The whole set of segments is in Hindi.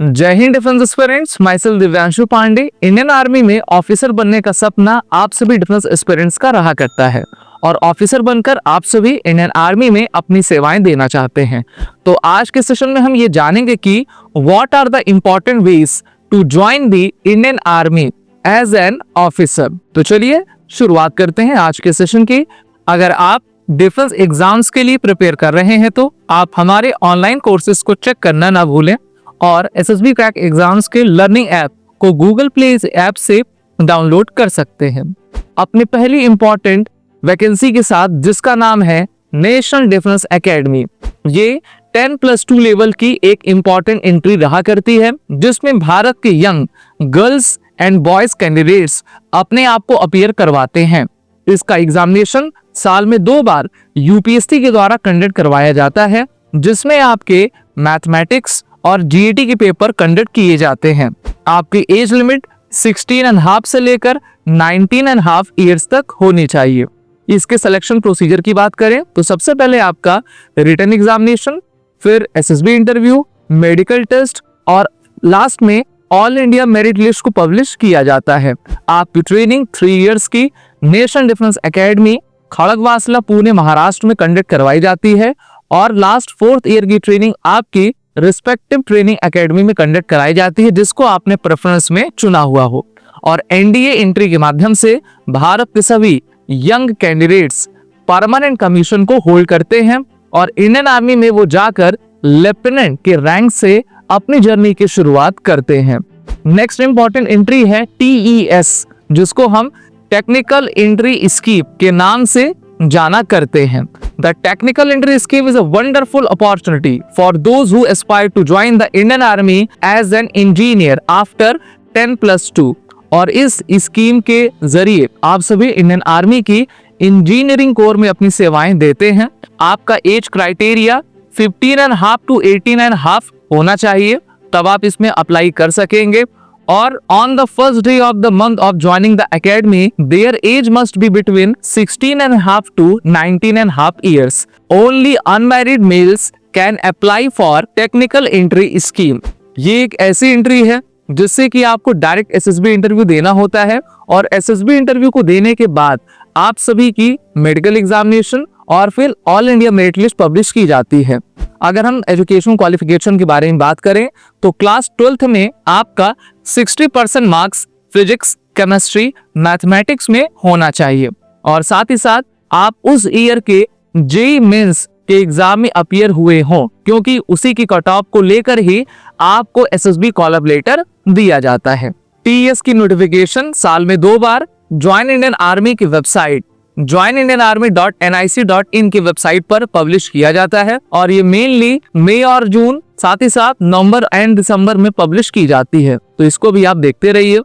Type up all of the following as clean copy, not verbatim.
जय हिंद defence aspirants, myself Divyanshu Pandey. Indian army में ऑफिसर बनने का सपना आप सभी डिफेंस एस्पिरेंट्स का रहा करता है और ऑफिसर बनकर आप सभी इंडियन आर्मी में अपनी सेवाएं देना चाहते हैं। तो आज के सेशन में हम ये जानेंगे कि what are the important ways to join the Indian army as an officer. तो चलिए शुरुआत करते हैं आज के सेशन की। अगर आप डिफेंस एग्जाम्स के लिए प्रिपेयर कर रहे हैं तो आप हमारे ऑनलाइन कोर्सेज को चेक करना ना भूलें और एसएसबी क्रैक एग्जाम्स के लर्निंग ऐप को गूगल प्ले ऐप से डाउनलोड कर सकते हैं। अपनी पहली इंपॉर्टेंट वैकेंसी के साथ, जिसका नाम है नेशनल डिफेंस एकेडमी, ये 10+2 लेवल की एक इंपॉर्टेंट एंट्री रहा करती है, जिसमें भारत के young girls and boys candidates अपने आप को अपीयर करवाते हैं। इसका एग्जामिनेशन साल में 2 बार यूपीएससी के द्वारा कंडक्ट करवाया जाता है, जिसमें आपके मैथमेटिक्स और जीएटी के पेपर कंडक्ट किए जाते हैं। आपकी एज लिमिट 16.5 से लेकर 19.5 ईयर्स तक होनी चाहिए। इसके सिलेक्शन प्रोसीजर की बात करें तो सबसे पहले आपका रिटन एग्जामिनेशन, फिर एसएसबी इंटरव्यू, मेडिकल टेस्ट और लास्ट में ऑल इंडिया मेरिट लिस्ट को पब्लिश किया जाता है। आपकी ट्रेनिंग 3 इयर्स की national defence academy Khadakwasla Pune Maharashtra में कंडक्ट करवाई जाती है और लास्ट 4th ईयर की ट्रेनिंग आपकी रिस्पेक्टिव ट्रेनिंग एकेडमी में कंडक्ट कराई जाती है, जिसको आपने प्रेफरेंस में चुना हुआ हो। और एनडीए एंट्री के माध्यम से भारत के सभी यंग कैंडिडेट्स परमानेंट कमीशन को होल्ड करते हैं और इंडियन आर्मी में वो जाकर लेफ्टिनेंट के रैंक से अपनी जर्नी की शुरुआत करते हैं। नेक्स्ट इंपॉर्टेंट एंट्री है टीईएस, जिसको हम टेक्निकल एंट्री स्कीम के नाम से जाना करते हैं। The technical entry scheme is a wonderful opportunity for those who aspire to join the Indian Army as an engineer after 10+2। और इस स्कीम के जरिए आप सभी इंडियन आर्मी की इंजीनियरिंग कोर में अपनी सेवाएं देते हैं। आपका एज क्राइटेरिया 15.5 to 18.5 होना चाहिए, तब आप इसमें अप्लाई कर सकेंगे। और on the first day of the month of joining the academy, their age must be between 16.5 to 19.5 years. Only unmarried males can apply for technical entry scheme। ये एक ऐसी एंट्री है जिससे कि आपको डायरेक्ट एसएसबी इंटरव्यू देना होता है और एसएसबी इंटरव्यू को देने के बाद आप सभी की मेडिकल एग्जामिनेशन और फिर all India merit list publish की जाती है। अगर हम एजुकेशन क्वालिफिकेशन के बारे में बात करें तो क्लास 12th में आपका 60% मार्क्स फिजिक्स, केमिस्ट्री, मैथमेटिक्स में होना चाहिए और साथ ही साथ आप उस ईयर के जेईई मेंस के एग्जाम में अपीयर हुए हों, क्योंकि उसी की कट ऑफ को लेकर ही आपको एसएसबी कॉल अप लेटर दिया जाता है। टीएस की नोटिफिकेशन साल में 2 बार ज्वाइन इंडियन आर्मी की वेबसाइट joinindianarmy.nic.in की वेबसाइट पर पब्लिश किया जाता है और ये मेनली मई और जून, साथ ही साथ नवंबर एंड दिसंबर में पब्लिश की जाती है, तो इसको भी आप देखते रहिए।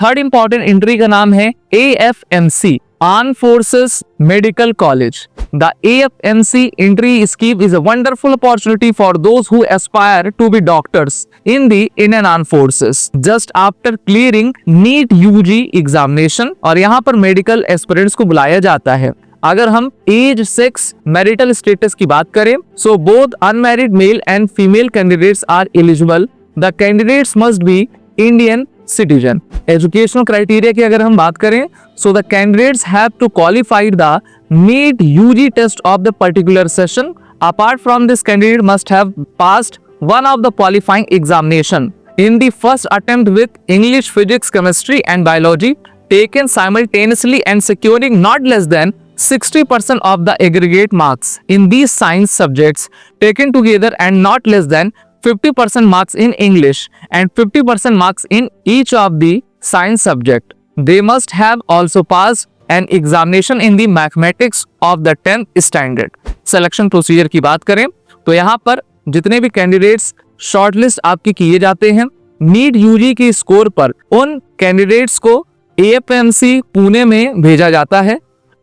थर्ड इंपॉर्टेंट एंट्री का नाम है AFMC, armed forces medical college. The AFMC entry scheme is a wonderful opportunity for those who aspire to be doctors in the Indian Armed Forces just after clearing NEET UG examination। और यहाँ पर मेडिकल एस्पिरेंट्स को बुलाया जाता है। अगर हम एज, सेक्स, मैरिटल स्टेटस की बात करें, so both unmarried male and female candidates are eligible। The candidates must be Indian citizen। Educational criteria की अगर हम बात करें, so the candidates have to qualify the NEET UG test of the particular session। Apart from this, candidate must have passed one of the qualifying examination in the first attempt with English, physics, chemistry and biology taken simultaneously and securing not less than 60% of the aggregate marks in these science subjects taken together and not less than 50% marks in English and 50% marks in each of the science subject। They must have also passed an examination in the mathematics of the 10th standard। Selection procedure की बात करें तो यहाँ पर जितने भी कैंडिडेट्स शॉर्टलिस्ट आपके किए जाते हैं, नीट यूजी की स्कोर पर उन कैंडिडेट्स को AFMC पुणे में भेजा जाता है।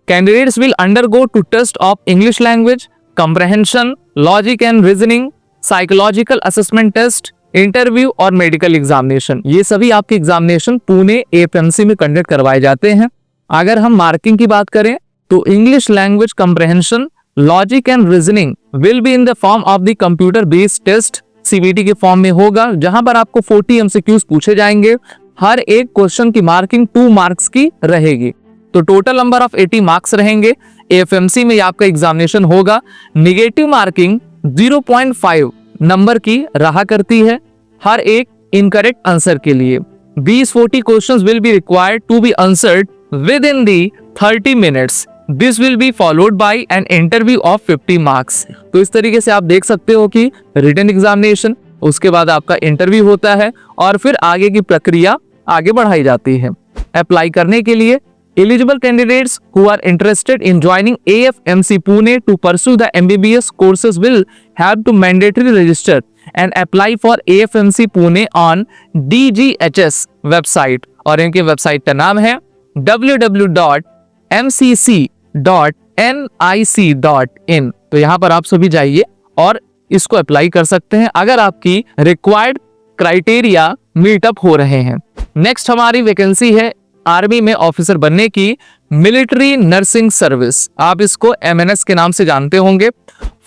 Candidates will undergo two test of English language, comprehension, logic and reasoning, psychological assessment test, interview और मेडिकल एग्जामिनेशन। ये सभी आपके एग्जामिनेशन पुणे AFMC में कंडक्ट करवाए जाते हैं। अगर हम मार्किंग की बात करें तो English language comprehension, logic and reasoning will be in the form of the computer based test CBT के फॉर्म में होगा, जहां पर आपको 40 एमसीक्यूज पूछे जाएंगे। हर एक क्वेश्चन की मार्किंग 2 मार्क्स की रहेगी, तो टोटल नंबर ऑफ 80 मार्क्स रहेंगे। एएफएमसी में आपका एग्जामिनेशन होगा। निगेटिव मार्किंग 0.5 नंबर की रहा करती है हर एक इनकरेक्ट आंसर के लिए। 20-40 questions will be required to be answered within the 30 minutes. This will be followed by an interview of 50 marks. तो इस तरीके से आप देख सकते हो कि रिटन एग्जामिनेशन, उसके बाद आपका इंटरव्यू होता है और फिर आगे की प्रक्रिया आगे बढ़ाई जाती है। अप्लाई करने के लिए eligible candidates who are interested in joining AFMC Pune to pursue the MBBS courses will have to mandatory register and apply for AFMC Pune on DGHS website, और इनके वेबसाइट का नाम है www.mcc.nic.in। तो यहाँ पर आप सभी जाइए और इसको अप्लाई कर सकते हैं अगर आपकी रिक्वायर्ड क्राइटेरिया मीटअप हो रहे हैं। नेक्स्ट हमारी वैकेंसी है आर्मी में ऑफिसर बनने की, मिलिट्री नर्सिंग सर्विस, आप इसको MNS के नाम से जानते होंगे।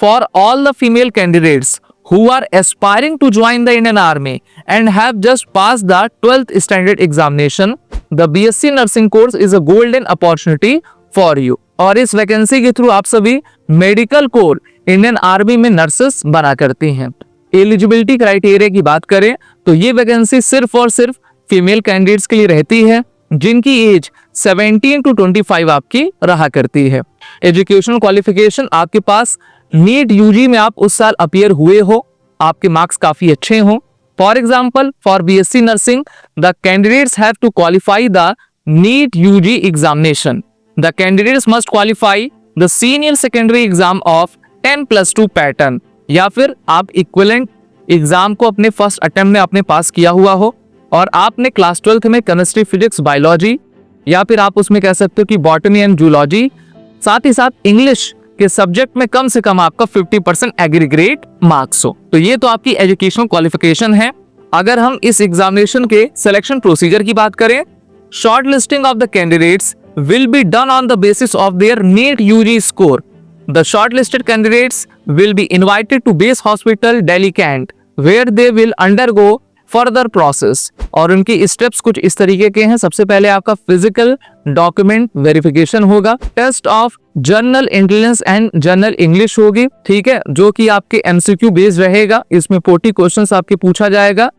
For all the female candidates who are aspiring to join the Indian Army and have just passed the 12th standard examination, the BSc Nursing course is a golden opportunity for you। और इस वैकेंसी के थ्रू आप सभी मेडिकल कोर इंडियन आर्मी में नर्सेस बना करती हैं। एलिजिबिलिटी क्राइटेरिया की बात करें तो ये वैकेंसी सिर्फ और सिर्फ फीमेल कैंडिडेट्स के लिए रहती है जिनकी एज 17 to 25 आपकी रहा करती है। एजुकेशनल क्वालिफिकेशन आपके पास नीट यूजी में आप उस साल अपीयर हुए हो, आपके मार्क्स काफी अच्छे हों। For example, for BSc nursing the candidates have to qualify the NEET UG examination. The candidates must qualify the senior secondary exam of 10+2 pattern, या फिर आप इक्विवेलेंट एग्जाम को अपने फर्स्ट अटेम्प्ट में आपने पास किया हुआ हो और आपने क्लास 12th में केमिस्ट्री, फिजिक्स, बायोलॉजी, या फिर आप उसमें कह सकते हो कि बॉटनी एंड जूलॉजी, साथ ही साथ इंग्लिश के सब्जेक्ट में कम से कम आपका 50% एग्रीगेट मार्क्स हो। तो ये तो आपकी एजुकेशनल क्वालिफिकेशन है। अगर हम इस एग्जामिनेशन के सिलेक्शन प्रोसीजर की बात करें, short listing of the candidates will be done on the basis of their NEET UG score. The shortlisted candidates will be invited to Base Hospital Delhi Cant, where they will undergo further process। और उनकी स्टेप्स कुछ इस तरीके के हैं। सबसे पहले आपका फिजिकल डॉक्यूमेंट वेरिफिकेशन होगा, test of general intelligence and general English होगी, ठीक है, जो कि आपके MCQ बेस्ड रहेगा। इसमें 40 क्वेश्चंस आपके पूछा जाएगा।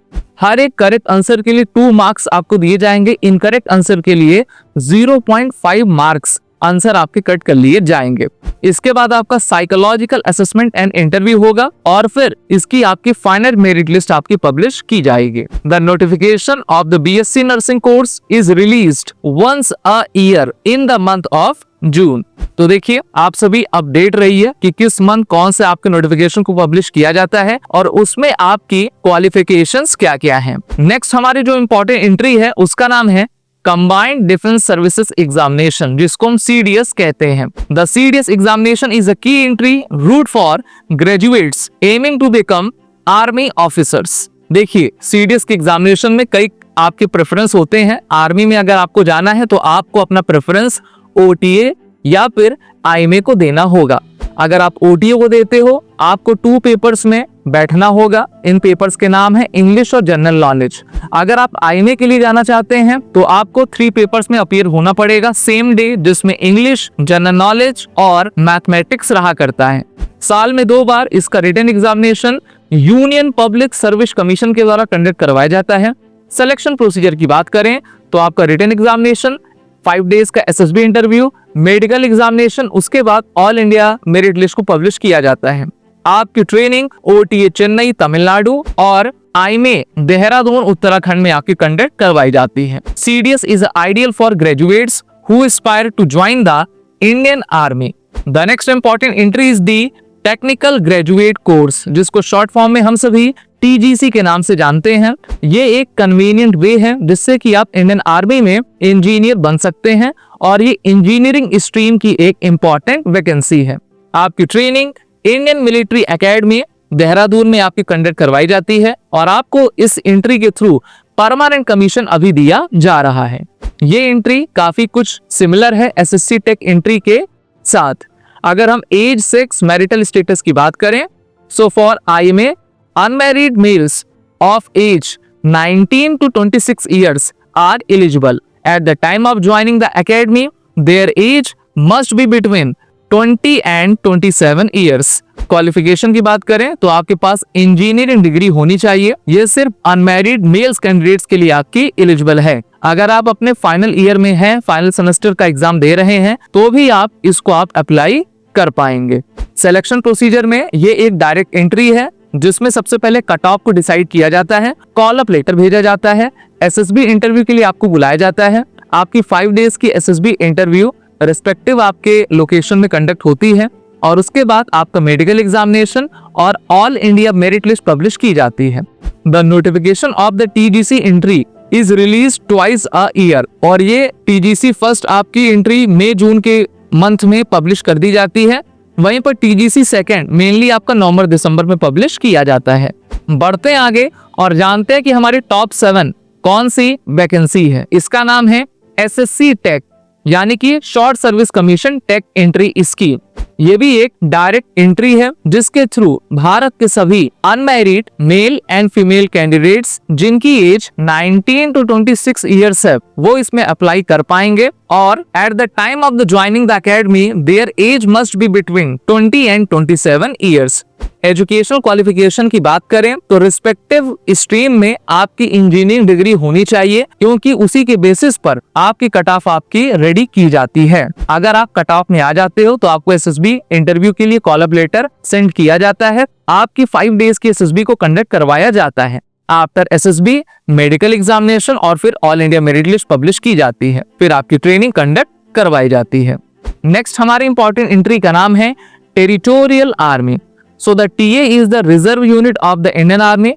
हर एक करेक्ट आंसर के लिए 2 मार्क्स आपको दिए जाएंगे। इनकरेक्ट आंसर के लिए 0.5 मार्क्स आंसर आपके कट कर लिए जाएंगे। इसके बाद आपका साइकोलॉजिकल असेसमेंट एंड इंटरव्यू होगा और फिर इसकी आपकी फाइनल मेरिट लिस्ट आपकी पब्लिश की जाएगी। The notification of the BSc nursing course is released once a year in the month of June. तो देखिए, आप सभी अपडेट रहिए कि किस मंथ कौन से आपके नोटिफिकेशन को पब्लिश किया जाता है और उसमें आपकी क्वालिफिकेशंस क्या क्या हैं। नेक्स्ट हमारी जो इंपॉर्टेंट एंट्री है उसका नाम है कंबाइंड डिफेंस सर्विसेज एग्जामिनेशन, जिसको हम CDS कहते हैं। The CDS examination is a key entry route for graduates aiming to become army officers. देखिए, CDS के एग्जामिनेशन में कई आपके प्रेफरेंस होते हैं। आर्मी में अगर आपको जाना है तो आपको अपना प्रेफरेंस OTA या फिर IMA को देना होगा। अगर आप OTA को देते हो, आपको 2 पेपर्स में बैठना होगा। इन पेपर्स के नाम है इंग्लिश और जनरल नॉलेज। अगर आप IMA के लिए जाना चाहते हैं तो आपको 3 पेपर्स में अपीयर होना पड़ेगा सेम डे, जिसमें इंग्लिश, जनरल नॉलेज और मैथमेटिक्स रहा करता है। साल में 2 बार इसका written examination union public service commission के द्वारा कंडक्ट करवाया जाता है। सिलेक्शन प्रोसीजर की बात करें तो आपका रिटन एग्जामिनेशन, 5 डेज का SSB इंटरव्यू, मेडिकल एग्जामिनेशन, उसके बाद ऑल इंडिया मेरिट लिस्ट को पब्लिश किया जाता है। आपकी ट्रेनिंग OTA चेन्नई तमिलनाडु और IMA देहरादून उत्तराखंड में आपकी कंडक्ट करवाई जाती है। CDS is ideal for graduates who aspire to join the Indian army. The next important entry is the technical graduate course, जिसको शॉर्ट फॉर्म में हम सभी TGC के नाम से जानते हैं। ये एक कन्वीनियंट वे है जिससे कि आप इंडियन आर्मी में इंजीनियर बन सकते हैं और ये इंजीनियरिंग स्ट्रीम की एक इंपॉर्टेंट वैकेंसी है। आपकी training Indian military academy Dehradun में आपकी कंडक्ट करवाई जाती है और आपको इस एंट्री के थ्रू परमानेंट कमीशन अभी दिया जा रहा है। ये एंट्री काफी कुछ सिमिलर है SSC टेक एंट्री के साथ। अगर हम एज, सेक्स, मैरिटल स्टेटस की बात करें, so for IMA unmarried males of age 19 to 26 years are eligible. At the time of joining the academy, their age must be between 20 and 27 years. Qualification की बात करें तो आपके पास इंजीनियरिंग डिग्री होनी चाहिए। ये सिर्फ अनमैरिड मेल्स कैंडिडेट्स के लिए आपकी एलिजिबल है। अगर आप अपने फाइनल ईयर में हैं, फाइनल सेमेस्टर का एग्जाम दे रहे हैं, तो भी इसको आप अप्लाई कर पाएंगे। सिलेक्शन प्रोसीजर में ये एक डायरेक्ट एंट्री है, जिसमें सबसे पहले कट ऑफ को डिसाइड किया जाता है, कॉल अप लेटर भेजा जाता है, एसएसबी इंटरव्यू के लिए आपको बुलाया जाता है। आपकी 5 डेज की एसएसबी इंटरव्यू रिस्पेक्टिव आपके लोकेशन में कंडक्ट होती है और उसके बाद आपका मेडिकल एग्जामिनेशन और all India merit list publish की जाती है। The notification of the TGC entry is release twice a year, और ये टीजीसी फर्स्ट आपकी एंट्री मई जून के मंथ में पब्लिश कर दी जाती है। वहीं पर टीजीसी सेकंड मेनली आपका नवंबर दिसंबर में पब्लिश किया जाता है। बढ़ते हैं आगे और जानते हैं कि हमारी टॉप 7 कौन सी वैकेंसी है। इसका नाम है एसएससी टेक, यानी कि short service commission tech entry scheme. ये भी एक डायरेक्ट एंट्री है, जिसके थ्रू भारत के सभी unmarried male and female candidates जिनकी एज 19 to 26 ईयर्स है, वो इसमें अप्लाई कर पाएंगे। और at the time of the joining the academy their age must be between 20 and 27 years. Educational qualification की बात करें तो रिस्पेक्टिव स्ट्रीम में आपकी इंजीनियरिंग डिग्री होनी चाहिए, क्योंकि उसी के बेसिस पर आपकी कट ऑफ आपकी रेडी की जाती है। अगर आप कट ऑफ में आ जाते हो तो आपको एसएसबी इंटरव्यू के लिए कॉल अप लेटर सेंड किया जाता है। आपकी 5 डेज की एसएसबी को कंडक्ट करवाया जाता है। आफ्टर एसएसबी मेडिकल एग्जामिनेशन और फिर all India merit list publish की जाती है, फिर आपकी ट्रेनिंग कंडक्ट करवाई जाती है। नेक्स्ट हमारी इंपॉर्टेंट एंट्री का नाम है territorial army. So the TA is the reserve unit of the Indian Army.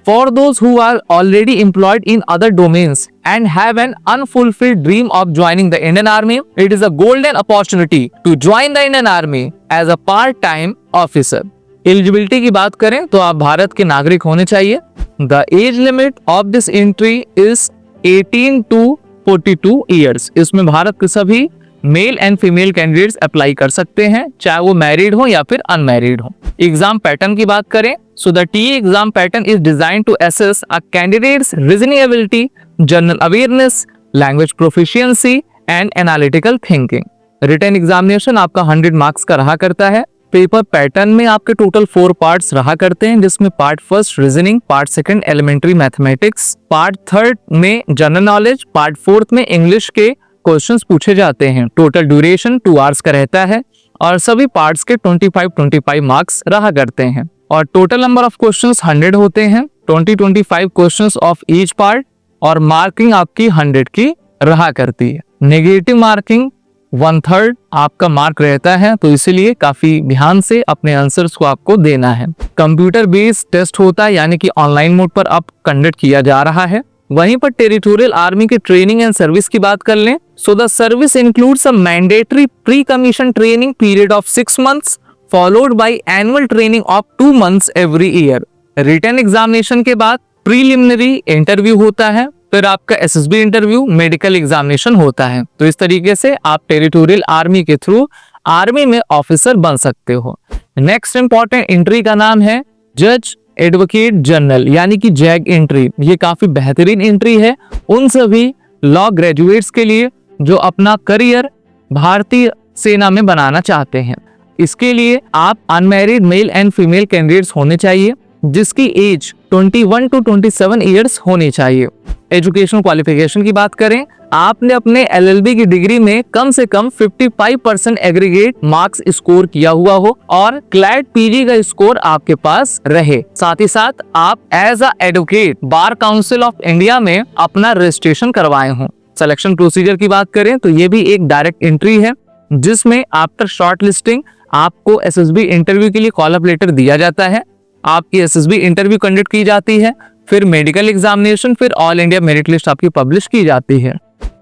For those who are already employed in other domains and have an unfulfilled dream of joining the Indian Army, it is a golden opportunity to join the Indian Army as a part-time officer. Eligibility की बात करें तो आप भारत के नागरिक होने चाहिए। The age limit of this entry is 18 to 42 years. इसमें भारत के सभी mail and female candidates apply कर सकते हैं, चाहे वो मैरिड हो या फिर अनमैरिड हो। एग्जाम पैटर्न की बात करें so the TA exam pattern is design to assess a candidate's reasoning ability, general awareness, language proficiency and analytical thinking. Written examination आपका 100 मार्क्स का रहा करता है। पेपर पैटर्न में आपके टोटल 4 पार्ट्स रहा करते हैं, जिसमें part first reasoning, part second elementary mathematics, part third में जनरल नॉलेज, पार्ट फोर्थ में इंग्लिश के क्वेश्चंस पूछे जाते हैं। टोटल ड्यूरेशन 2 आवर्स का रहता है और सभी पार्ट्स के 25 मार्क्स रहा करते हैं और टोटल नंबर ऑफ क्वेश्चंस 100 होते हैं। 25 क्वेश्चंस ऑफ ईच पार्ट और मार्किंग आपकी 100 की रहा करती है। नेगेटिव मार्किंग 1/3 आपका मार्क रहता है, तो इसीलिए काफी ध्यान से अपने आंसर्स को आपको देना है। कंप्यूटर बेस्ड टेस्ट होता है, यानी कि ऑनलाइन मोड पर अब कंडक्ट किया जा रहा है। वहीं पर टेरिटोरियल आर्मी की ट्रेनिंग एंड सर्विस की बात कर लें so the service includes a mandatory pre commission training period of 6 months followed by annual training of 2 months every year. Written examination के बाद प्रीलिमिनरी इंटरव्यू होता है, फिर आपका एसएसबी इंटरव्यू, मेडिकल एग्जामिनेशन होता है। तो इस तरीके से आप टेरिटोरियल आर्मी के थ्रू आर्मी में ऑफिसर बन सकते हो। नेक्स्ट इंपॉर्टेंट एंट्री का नाम है जज एडवोकेट जनरल, यानी कि जैग एंट्री। ये काफी बेहतरीन एंट्री है उन सभी लॉ ग्रेजुएट्स के लिए जो अपना करियर भारतीय सेना में बनाना चाहते हैं। इसके लिए आप unmarried male and female candidates होने चाहिए, जिसकी एज 21 to 27 ईयर्स होनी चाहिए। एजुकेशनल क्वालिफिकेशन की बात करें, आपने अपने एलएलबी की डिग्री में कम से कम 55% एग्रीगेट मार्क्स स्कोर किया हुआ हो और क्लैट पीजी का स्कोर आपके पास रहे। साथ ही साथ आप as a advocate bar council of India में अपना रजिस्ट्रेशन करवाए हों। सिलेक्शन प्रोसीजर की बात करें तो ये भी एक डायरेक्ट एंट्री है, जिसमें आफ्टर शॉर्ट लिस्टिंग आपको एसएसबी इंटरव्यू के लिए कॉल अप लेटर दिया जाता है। आपकी एसएसबी इंटरव्यू कंडक्ट की जाती है, फिर मेडिकल एग्जामिनेशन, फिर ऑल इंडिया मेरिट लिस्ट आपकी पब्लिश की जाती है।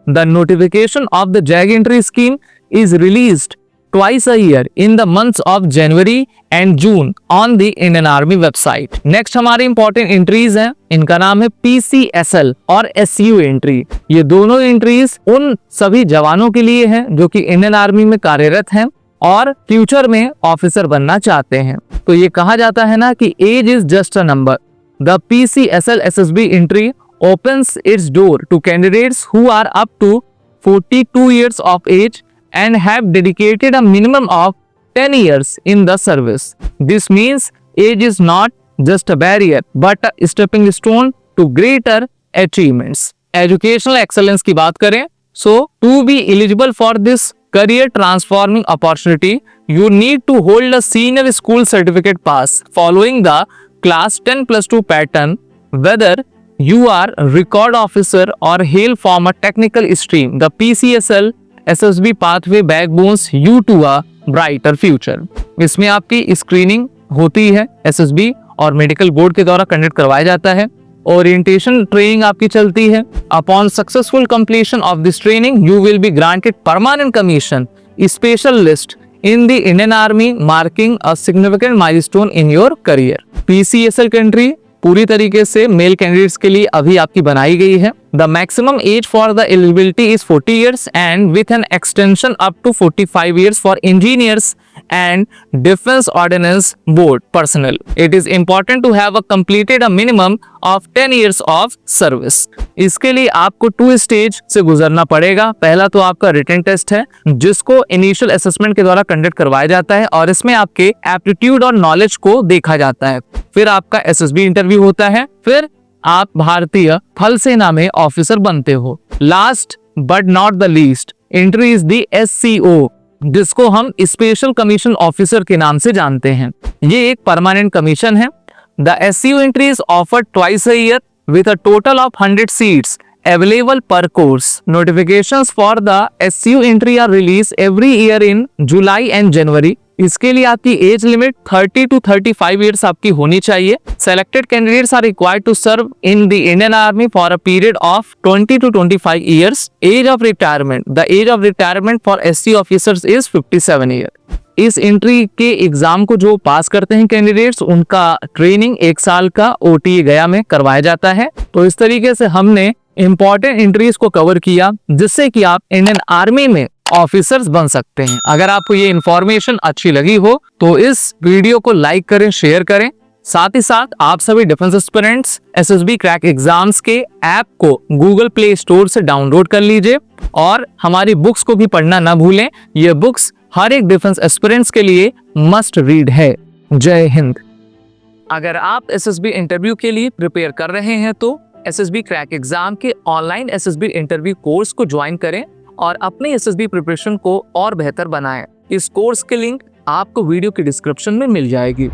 The notification of the zag entry scheme is released twice a year in the months of January and June on the Indian Army website. Next हमारे इंपॉर्टेंट एंट्रीज हैं, इनका नाम है PCSL और SU एंट्री। ये दोनों एंट्रीज उन सभी जवानों के लिए हैं जो कि इंडियन आर्मी में कार्यरत हैं और फ्यूचर में ऑफिसर बनना चाहते हैं। तो ये कहा जाता है ना कि age is just a number. The PCSL SSB entry opens its door to candidates who are up to 42 years of age and have dedicated a minimum of 10 years in the service. This means age is not just a barrier but a stepping stone to greater achievements. Educational excellence की बात करें, so to be eligible for this career transforming opportunity, you need to hold a senior school certificate pass following the class 10+2 pattern, whether you are record officer or hail from a technical stream. The PCSL SSB pathway backbones you to a brighter future. इसमें आपकी स्क्रीनिंग होती है SSB और मेडिकल बोर्ड के द्वारा कंडक्ट करवाया जाता है। ओरिएंटेशन ट्रेनिंग आपकी चलती है। Upon successful completion of this training you will be granted permanent commission special list in the Indian army, marking a significant milestone in your career. PCSL country पूरी तरीके से मेल कैंडिडेट्स के लिए अभी आपकी बनाई गई है। The maximum age for the eligibility is 40 years and with an extension up to 45 years for engineers and Defense Ordnance Board personnel. It is important to have completed a minimum of 10 years of service. इसके लिए आपको 2 स्टेज से गुजरना पड़ेगा। पहला तो आपका रिटन टेस्ट है जिसको इनिशियल असेसमेंट के द्वारा कंडक्ट करवाया जाता है और इसमें आपके एप्टीट्यूड और नॉलेज को देखा जाता है। फिर आपका SSB इंटरव्यू होता है, फिर आप भारतीय थल सेना में ऑफिसर बनते हो। Last but not the least entry is the SCO, जिसको हम स्पेशल कमीशन ऑफिसर के नाम से जानते हैं। ये एक परमानेंट कमीशन है। The SCO entry is offered twice a year with a total of 100 seats available per course. Notifications for the SCO entry are release every year in July and January. इसके लिए आपकी एज लिमिट 30 to 35 ईयर्स आपकी होनी चाहिए। Selected candidates are required to serve in the Indian army for a period of 20 to 25 years. Age of retirement, the age of retirement for SC officers is 57 year. इस एंट्री के एग्जाम को जो पास करते हैं कैंडिडेट्स, उनका ट्रेनिंग 1 साल का OTA गया में करवाया जाता है। तो इस तरीके से हमने इंपॉर्टेंट एंट्रीज को कवर किया जिससे कि आप इंडियन आर्मी में ऑफिसर्स बन सकते हैं। अगर आपको ये इंफॉर्मेशन अच्छी लगी हो तो इस वीडियो को लाइक करें, शेयर करें। साथ ही साथ आप सभी defence aspirants SSB crack exams के ऐप को गूगल प्ले स्टोर से डाउनलोड कर लीजिए और हमारी बुक्स को भी पढ़ना ना भूलें। ये बुक्स हर एक डिफेंस एस्पिरेंट्स के लिए मस्ट रीड है। जय हिंद। अगर आप SSB इंटरव्यू के लिए प्रिपेयर कर रहे हैं तो SSB क्रैक एग्जाम के ऑनलाइन SSB इंटरव्यू कोर्स को ज्वाइन करें और अपने SSB प्रिपरेशन को और बेहतर बनाएं। इस कोर्स की लिंक आपको वीडियो के डिस्क्रिप्शन में मिल जाएगी।